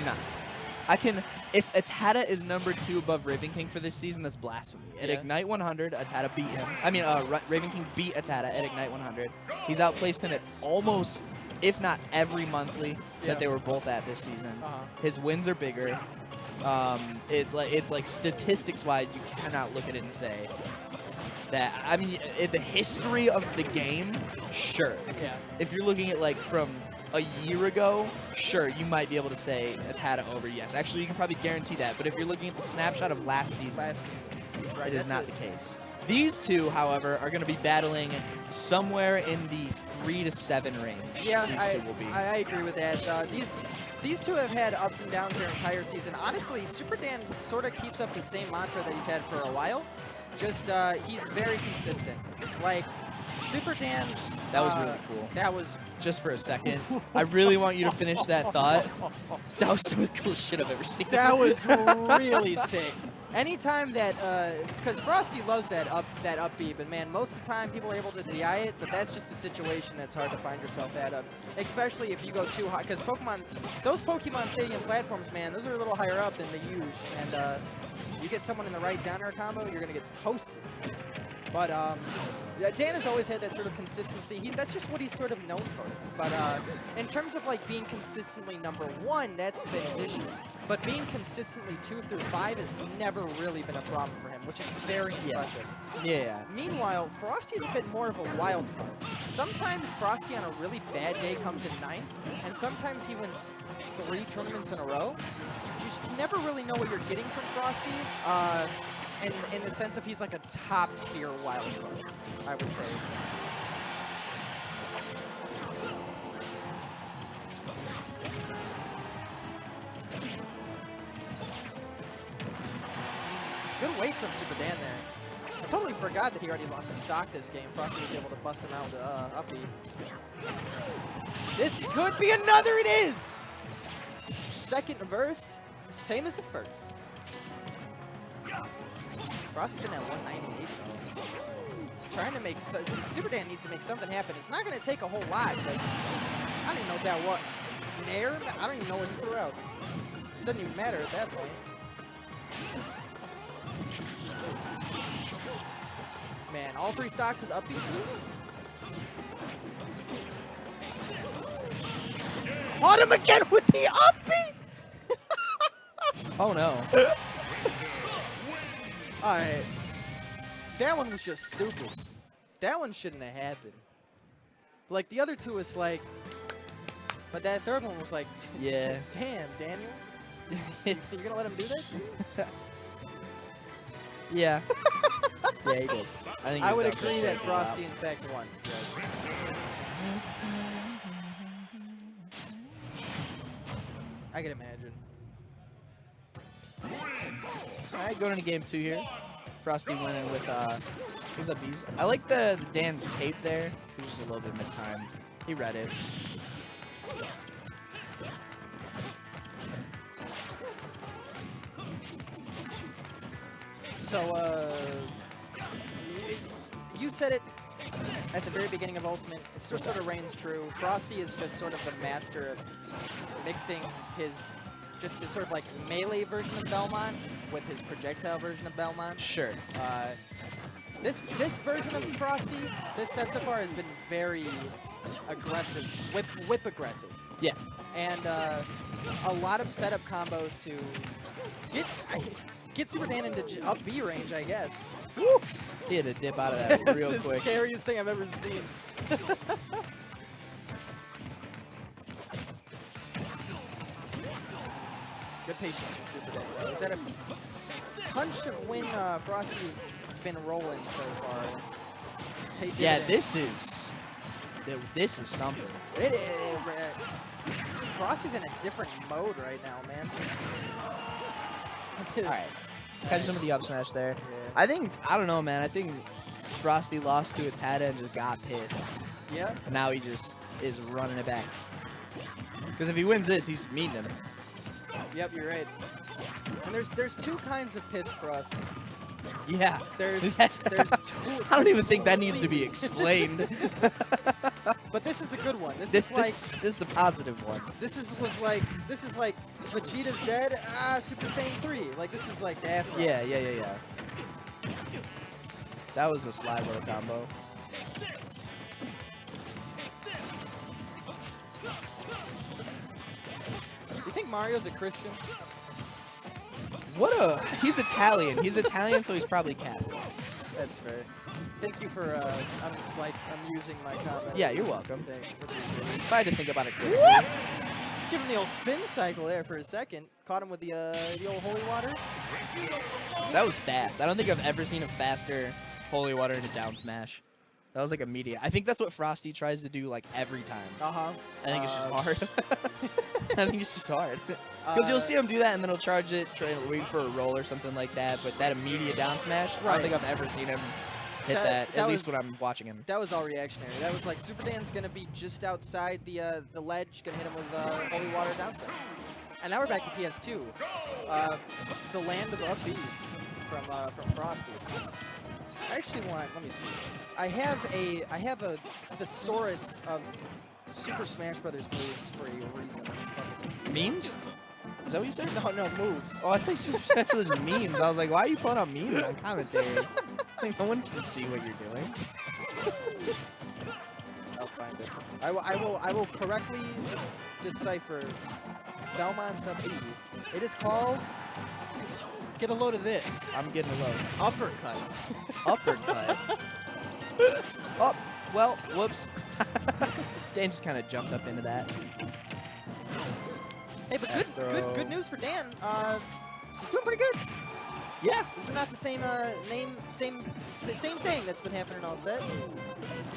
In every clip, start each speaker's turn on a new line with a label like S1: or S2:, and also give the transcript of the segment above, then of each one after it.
S1: He's not. I can, if Atada is number 2 above Raven King for this season, that's blasphemy. At Ignite 100, Atada beat him. I mean, Raven King beat Atada at Ignite 100. He's outplaced him at almost, if not every monthly that they were both at this season. His wins are bigger. It's like statistics-wise, you cannot look at it and say that. I mean, in the history of the game, sure.
S2: Yeah.
S1: If you're looking at like from a year ago, sure, you might be able to say Atada over, yes. Actually, you can probably guarantee that. But if you're looking at the snapshot of last season,
S2: right,
S1: it is not the case. These two, however, are going to be battling somewhere in the 3 to 7 range.
S2: Yeah,
S1: these two will be.
S2: I agree with that. These two have had ups and downs their entire season. Honestly, Super Dan sort of keeps up the same mantra that he's had for a while. Just he's very consistent. Like Super Dan.
S1: That was really cool.
S2: That was
S1: just for a second. I really want you to finish that thought. That was some of the coolest shit I've ever seen.
S2: That was really sick. Anytime that, because Frosty loves that up B, but man, most of the time people are able to DI it, but that's just a situation that's hard to find yourself out of, especially if you go too high, because those Pokemon Stadium platforms, man, those are a little higher up than the Huge, and you get someone in the right down air combo, you're going to get toasted. But Dan has always had that sort of consistency. That's just what he's sort of known for. But in terms of like being consistently #1, that's been his issue. But being consistently 2 through 5 has never really been a problem for him, which is very impressive.
S1: Yeah.
S2: Meanwhile, Frosty's a bit more of a wild card. Sometimes Frosty on a really bad day comes in 9th, and sometimes he wins 3 tournaments in a row. You never really know what you're getting from Frosty. In the sense of he's like a top-tier wild card, I would say. Good weight from Super Dan there. I totally forgot that he already lost his stock this game. Frosty was able to bust him out with up B. This could be another, it is! Second verse, same as the first. Frosty's sitting at 198 though. Trying to make Super Dan needs to make something happen. It's not going to take a whole lot, but I don't even know if that what Nair. I don't even know what he threw out. It doesn't even matter at that point. Man, all 3 stocks with up B, please. Caught him again with the up B.
S1: Oh no.
S2: Alright. That one was just stupid. That one shouldn't have happened. Like, the other two was like... But that third one was like,
S1: yeah.
S2: Damn, Daniel. You're gonna let him do that to you?
S1: Yeah. Yeah, he did.
S2: I would agree that Frosty, in fact, won. Yes. I can imagine.
S1: All right, going into game 2 here. Frosty winning with who's up B's. I like the Dan's cape there. He's just a little bit mistimed. He read it.
S2: So you said it at the very beginning of Ultimate. It sort of reigns true. Frosty is just sort of the master of mixing his sort of like melee version of Belmont with his projectile version of Belmont.
S1: Sure.
S2: This version of Frosty, this set so far has been very aggressive, whip aggressive.
S1: Yeah.
S2: And a lot of setup combos to get Super Dan into up B range, I guess.
S1: Woo! He had to dip out of that real quick.
S2: This is the scariest thing I've ever seen. Good patience from Super Dan, though. Is that a punch of when Frosty's been rolling so far?
S1: Yeah, this is something.
S2: Frosty's in a different mode right now, man.
S1: All right, catch some of the up smash there.
S2: Yeah.
S1: I don't know, man. I think Frosty lost to Atada and just got pissed.
S2: Yeah.
S1: And now he just is running it back. Because if he wins this, he's meeting him.
S2: Yep, you're right. And there's 2 kinds of pits for us.
S1: Yeah.
S2: There's 2.
S1: I don't even think that needs to be explained.
S2: But this is the good one. This is the positive one. This is like Vegeta's dead. Super Saiyan 3. Like, this is like the Afro.
S1: Yeah. That was a slide roll combo.
S2: Do you think Mario's a Christian?
S1: He's Italian. He's Italian, so he's probably Catholic.
S2: That's fair. Thank you for, I'm using my comment.
S1: Yeah, you're welcome.
S2: Thanks.
S1: If I had to think about it quickly.
S2: Give him the old spin cycle there for a second. Caught him with the old holy water.
S1: That was fast. I don't think I've ever seen a faster holy water in a down smash. That was like immediate. I think that's what Frosty tries to do like every time. I think it's just hard. I think it's just hard. Because you'll see him do that and then he'll charge it, wait for a roll or something like that. But that immediate down smash, I don't think I've ever seen him hit that at least when I'm watching him.
S2: That was all reactionary. That was like Super Dan's going to be just outside the ledge, going to hit him with holy water down smash. And now we're back to PS2. The land of up Bs from Frosty. I actually want, let me see. I have a thesaurus of Super Smash Brothers moves for a reason.
S1: Memes? Is that what you said?
S2: No, moves.
S1: Oh, I think Super Smash Brothers memes. I was like, why are you putting out memes on commentary? Like, no one can see what you're doing.
S2: I'll find it. I will correctly decipher Belmont's up B. It is called. Get a load of this.
S1: I'm getting a load.
S2: Uppercut.
S1: Uppercut. Oh, well, whoops. Dan just kind of jumped up into that.
S2: Hey, but good news for Dan. He's doing pretty good.
S1: Yeah.
S2: This is not the same same thing that's been happening all set.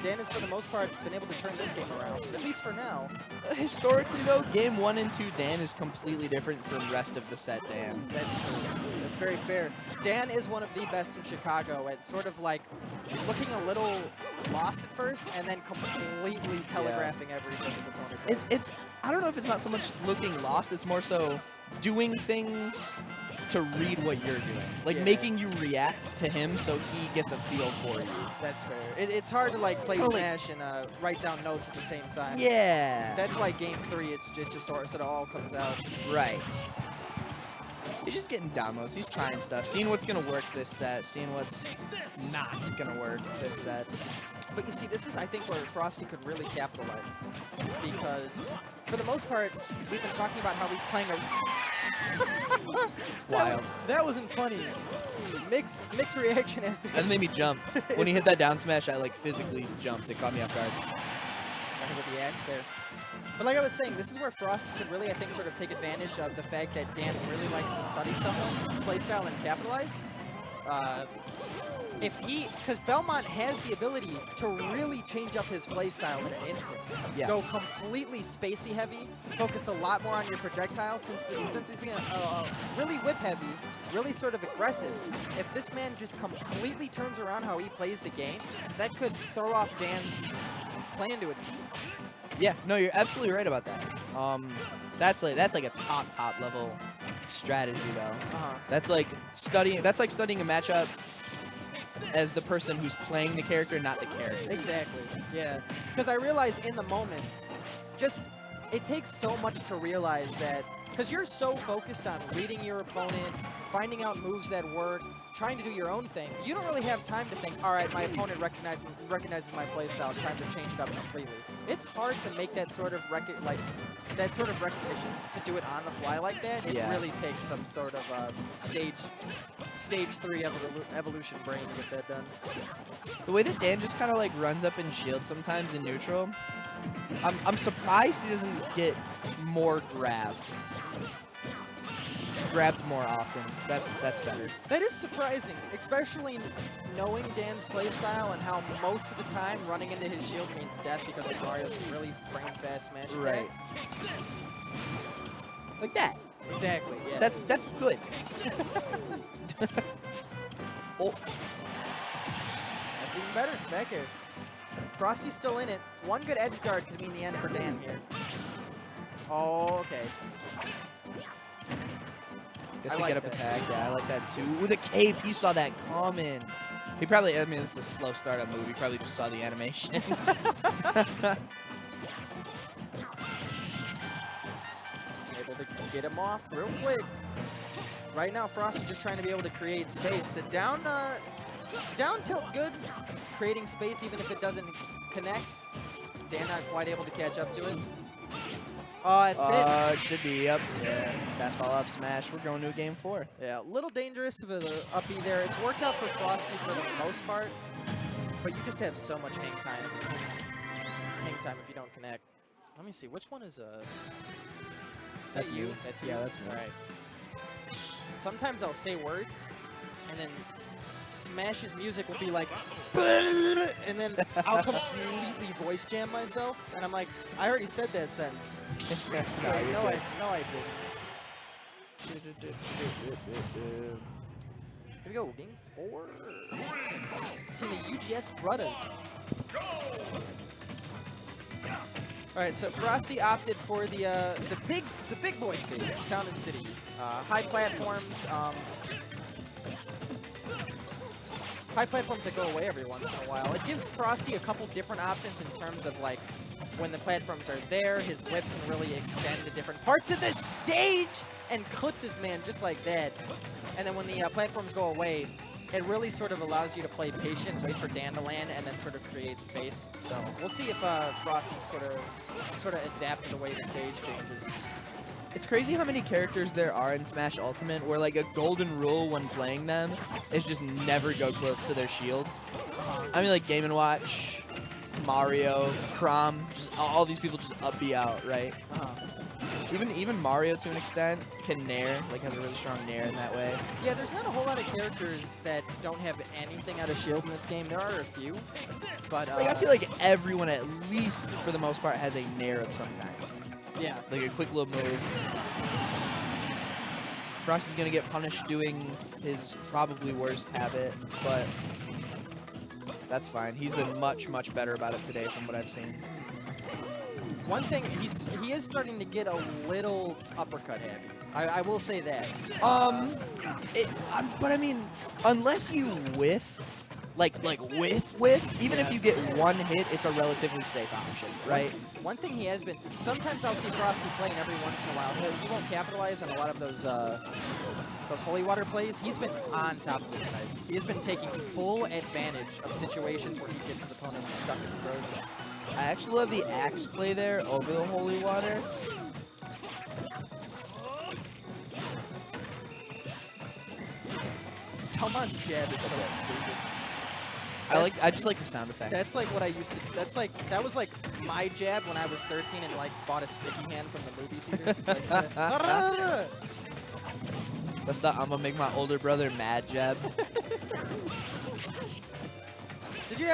S2: Dan has, for the most part, been able to turn this game around, at least for now.
S1: Historically, though, game 1 and 2 Dan is completely different from the rest of the set Dan.
S2: That's true. That's very fair. Dan is one of the best in Chicago at sort of like looking a little lost at first and then completely telegraphing everything his opponent does.
S1: I don't know if it's not so much looking lost, it's more so doing things to read what you're doing. Like making you react to him so he gets a feel for you.
S2: That's fair. It's hard to like play Smash and write down notes at the same time.
S1: Yeah.
S2: That's why game 3 it just sort of all comes out.
S1: Right. He's just getting downloads. He's trying stuff, seeing what's gonna work this set, seeing what's not gonna work this set.
S2: But you see, this is, I think, where Frosty could really capitalize. Because, for the most part, we've been talking about how he's playing a...
S1: Wild.
S2: That wasn't funny. Mixed reaction as to...
S1: That made me jump. When he hit that down smash, I like physically jumped. It caught me off guard.
S2: I hit with the axe there. But like I was saying, this is where Frosty could really, I think, sort of take advantage of the fact that Dan really likes to study someone's playstyle and capitalize. Because Belmont has the ability to really change up his playstyle in an instant.
S1: Yeah.
S2: Go completely spacey heavy, focus a lot more on your projectiles since he's being really whip heavy, really sort of aggressive. If this man just completely turns around how he plays the game, that could throw off Dan's plan to a T.
S1: Yeah, no, you're absolutely right about that. That's like a top level strategy though. That's like studying a matchup as the person who's playing the character, not the character.
S2: Exactly. Yeah. Because I realize in the moment, it takes so much to realize that, because you're so focused on reading your opponent, finding out moves that work, trying to do your own thing, you don't really have time to think, all right, my opponent recognizes my playstyle, time to change it up completely. It's hard to make that sort of recognition to do it on the fly like that. It really takes some sort of stage 3 evolution brain to get that done.
S1: The way that Dan just kind of like runs up and shields sometimes in neutral, I'm surprised he doesn't get more grabbed more often. That's better.
S2: That is surprising, especially knowing Dan's playstyle and how most of the time running into his shield means death because of Mario's really frame fast smash attacks.
S1: Like that.
S2: Exactly, yeah.
S1: That's good. Oh.
S2: That's even better. Back air. Frosty's still in it. One good edge guard could mean the end for Dan here. Oh, okay.
S1: Guess the get up attack. Yeah, I like that too. With a cape, he saw that coming. He probably, I mean, it's a slow startup move. He probably just saw the animation.
S2: Able to Get him off real quick. Right now, Frosty just trying to be able to create space. The down tilt good, creating space even if it doesn't connect. Dan not quite able to catch up to it. Oh, that's it.
S1: It should be, yep. Yeah, fast follow up smash. We're going to game 4.
S2: Yeah, a little dangerous of an up B there. It's worked out for Frosty for the most part, but you just have so much hang time. Hang time if you don't connect. Let me see, which one is
S1: That's you.
S2: That's you?
S1: Yeah, that's me.
S2: All right. Sometimes I'll say words, and then Smash's music will be like, and then I'll completely voice jam myself, and I'm like, I already said that sentence.
S1: No,
S2: I didn't. Here we go, game 4. Team the UGS Brothers. All right, so Frosty opted for the big boy stage, Town and City, high platforms. High platforms that go away every once in a while. It gives Frosty a couple different options in terms of like when the platforms are there, his whip can really extend to different parts of the stage and clip this man just like that. And then when the platforms go away, it really sort of allows you to play patient, wait for Dan to land, and then sort of create space. So we'll see if Frosty's going to sort of adapt to the way the stage changes.
S1: It's crazy how many characters there are in Smash Ultimate where like a golden rule when playing them is just never go close to their shield. I mean like Game & Watch, Mario, Chrom, just all these people just up B out, right? Even Mario to an extent can nair, like has a really strong nair in that way.
S2: Yeah, there's not a whole lot of characters that don't have anything out of shield in this game. There are a few, but
S1: like, I feel like everyone at least for the most part has a nair of some kind.
S2: Yeah.
S1: Like a quick little move. Frosty's gonna get punished doing his probably worst habit, but that's fine. He's been much, much better about it today from what I've seen.
S2: One thing, he is starting to get a little uppercut heavy. I will say that.
S1: But I mean, unless you whiff, like whiff, even if you get one hit, it's a relatively safe option, right?
S2: One thing he has been, sometimes I'll see Frosty playing every once in a while. He won't capitalize on a lot of those holy water plays. He's been on top of it tonight. He has been taking full advantage of situations where he gets his opponent stuck and frozen.
S1: I actually love the axe play there over the holy water.
S2: Talmon's jab is so stupid.
S1: I just like the sound effect.
S2: That's like what I used to. That was like my jab when I was 13 and like bought a sticky hand from the movie theater.
S1: That's the I'm gonna make my older brother mad jab.
S2: Did you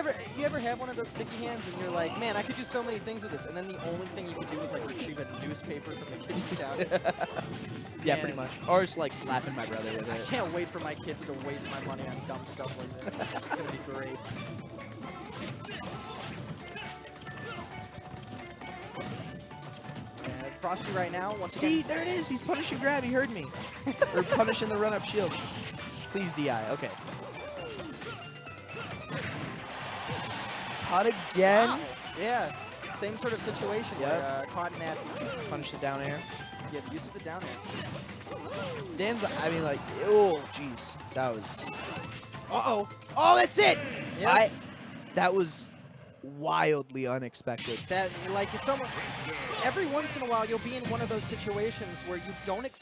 S2: ever have one of those sticky hands and you're like, man, I could do so many things with this, and then the only thing you could do is like retrieve a newspaper from the kitchen counter?
S1: Yeah, pretty much. Or just like slapping my brother with
S2: I
S1: it.
S2: can't wait for my kids to waste my money on dumb stuff like that. It's gonna be great. And Frosty right now wants to
S1: see, there it is. He's punishing grab. He heard me. Or punishing the run-up shield. Please DI. Okay. Caught again.
S2: Wow. Yeah, same sort of situation where caught in that.
S1: Punish the down air.
S2: Yeah, use of the down air.
S1: Dan's, I mean, like, oh, jeez. That was.
S2: Uh-oh. Oh, that's it! Yep.
S1: That was wildly unexpected.
S2: That, like, it's almost. Every once in a while, you'll be in one of those situations where you don't expect